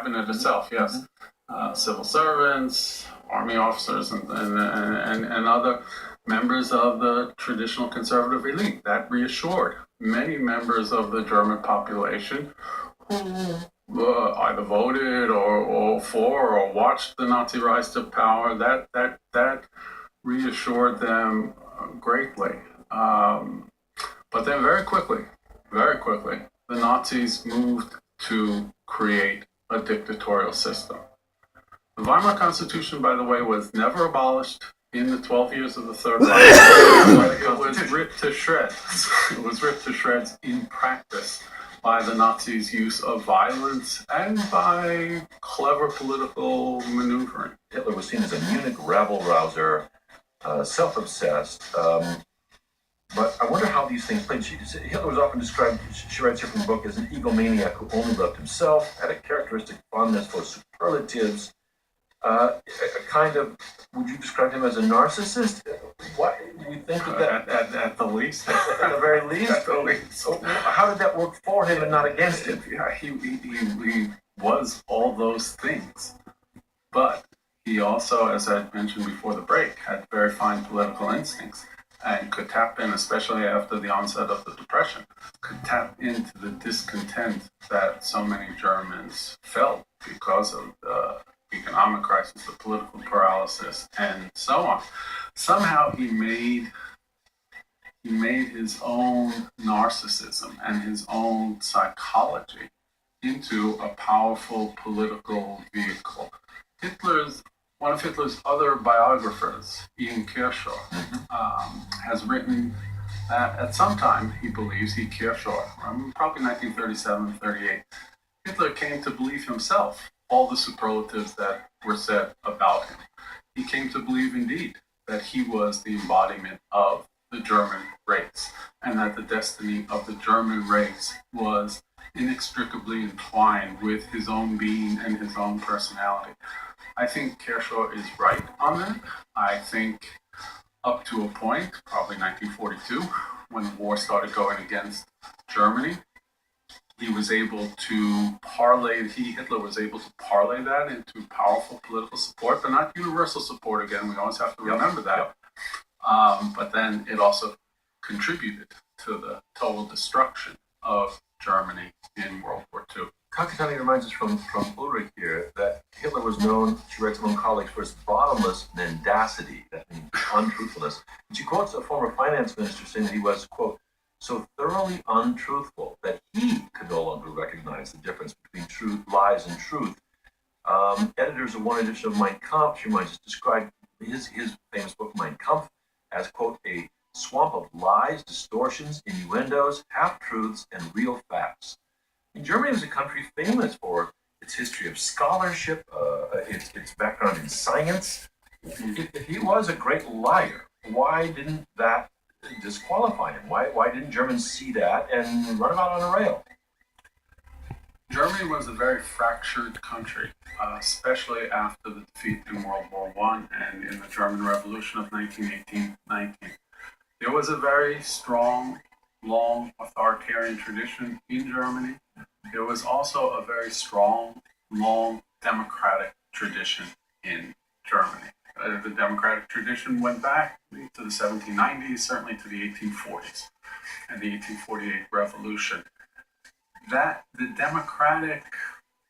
cabinet itself, yes. Civil servants, army officers, and other members of the traditional conservative elite. That reassured many members of the German population who either voted or for or watched the Nazi rise to power. That reassured them greatly. But then very quickly, the Nazis moved to create a dictatorial system. The Weimar Constitution, by the way, was never abolished in the 12 years of the Third Reich. It was ripped to shreds. It was ripped to shreds in practice by the Nazis' use of violence and by clever political maneuvering. Hitler was seen as a Munich rabble-rouser, self-obsessed. But I wonder how these things played. Hitler was often described, she writes here from the book, as an egomaniac who only loved himself, had a characteristic fondness for superlatives, a kind of, would you describe him as a narcissist? What do you think of that? At the least. At the very least? At the least. So how did that work for him and not against him? Yeah, he was all those things. But he also, as I mentioned before the break, had very fine political instincts and could tap in, especially after the onset of the Depression, could tap into the discontent that so many Germans felt because of the economic crisis, the political paralysis, and so on. Somehow he made his own narcissism and his own psychology into a powerful political vehicle. One of Hitler's other biographers, Ian Kershaw, has written that at some time, he believes, probably 1937-38, Hitler came to believe himself all the superlatives that were said about him. He came to believe indeed that he was the embodiment of the German race and that the destiny of the German race was inextricably entwined with his own being and his own personality. I think Kershaw is right on that. I think up to a point, probably 1942, when the war started going against Germany, Hitler was able to parlay that into powerful political support, but not universal support. Again, we always have to remember that. But then it also contributed to the total destruction of Germany in World War II. Kakatani reminds us from Ulrich here that Hitler was known, she writes among colleagues, for his bottomless mendacity, that means untruthfulness. And she quotes a former finance minister saying that he was, quote, so thoroughly untruthful that he could no longer recognize the difference between lies and truth. Editors of one edition of Mein Kampf, she reminds us, described his famous book, Mein Kampf, as, quote, a swamp of lies, distortions, innuendos, half-truths, and real facts. And Germany was a country famous for its history of scholarship, its background in science. If he was a great liar, why didn't that disqualify him? Why didn't Germans see that and run him out on a rail? Germany was a very fractured country, especially after the defeat in World War I and in the German Revolution of 1918-19. There was a very strong, long authoritarian tradition in Germany. There was also a very strong, long democratic tradition in Germany. The democratic tradition went back to the 1790s, certainly to the 1840s and the 1848 revolution. That the democratic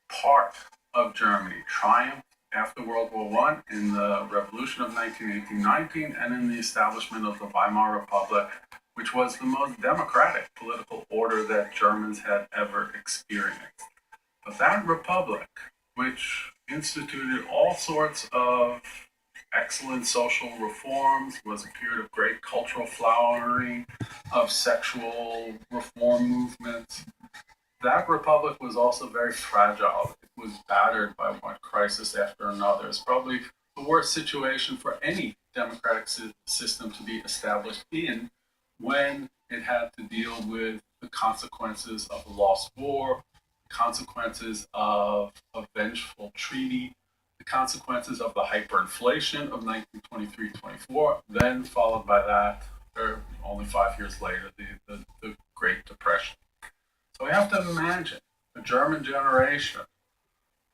part of Germany triumphed after World War I in the revolution of 1918-19 and in the establishment of the Weimar Republic, which was the most democratic political order that Germans had ever experienced. But that republic, which instituted all sorts of excellent social reforms, was a period of great cultural flowering, of sexual reform movements. That republic was also very fragile. It was battered by one crisis after another. It's probably the worst situation for any democratic system to be established in when it had to deal with the consequences of a lost war, the consequences of a vengeful treaty, the consequences of the hyperinflation of 1923-24, then followed by that, or only 5 years later, the Great Depression. So we have to imagine the German generation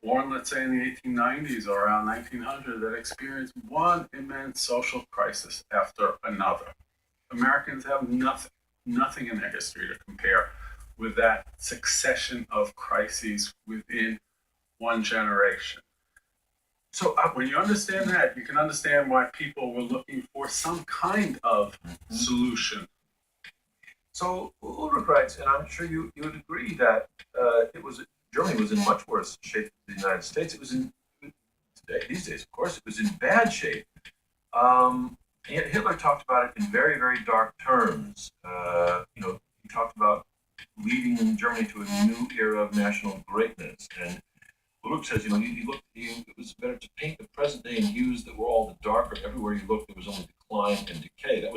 born, let's say, in the 1890s or around 1900, that experienced one immense social crisis after another. Americans have nothing in their history to compare with that succession of crises within one generation. So when you understand that, you can understand why people were looking for some kind of solution. So Ulrich writes, and I'm sure you would agree that it was Germany was in much worse shape than the United States. It was in these days, of course, it was in bad shape. Yet Hitler talked about it in very, very dark terms. He talked about leading Germany to a new era of national greatness. And Ulrich says, it was better to paint the present day in hues that were all the darker. Everywhere you looked, there was only decline and decay.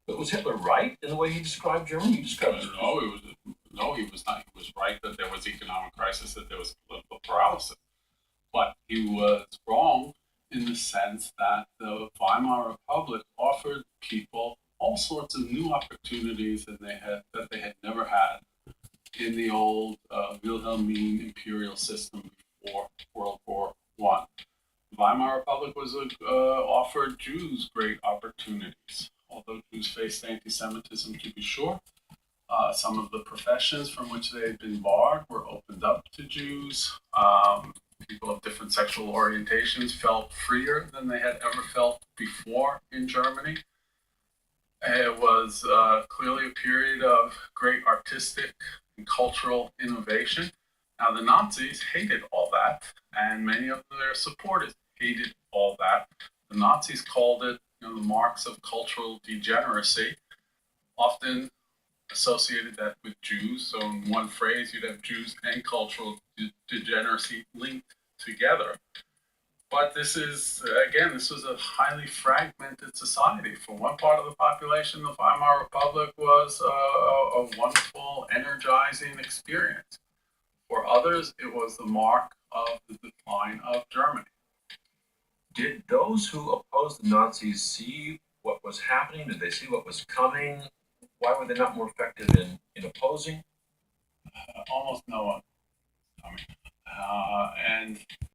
But was Hitler right in the way he described Germany? He described No, he was not. He was right that there was economic crisis, that there was political paralysis, but he was wrong in the sense that the Weimar Republic offered people all sorts of new opportunities that they had never had in the old Wilhelmine imperial system before World War One. The Weimar Republic offered Jews great opportunities, although Jews faced anti-Semitism to be sure. Some of the professions from which they had been barred were opened up to Jews. People of different sexual orientations felt freer than they had ever felt before in Germany. It was clearly a period of great artistic and cultural innovation. Now, the Nazis hated all that, and many of their supporters hated all that. The Nazis called it, the marks of cultural degeneracy, often associated that with Jews. So, in one phrase, you'd have Jews and cultural degeneracy linked together. But this was a highly fragmented society. For one part of the population, the Weimar Republic was a wonderful, energizing experience. For others, it was the mark of the decline of Germany. Did those who opposed the Nazis see what was happening? Did they see what was coming? Why were they not more effective in opposing? Almost no one coming. And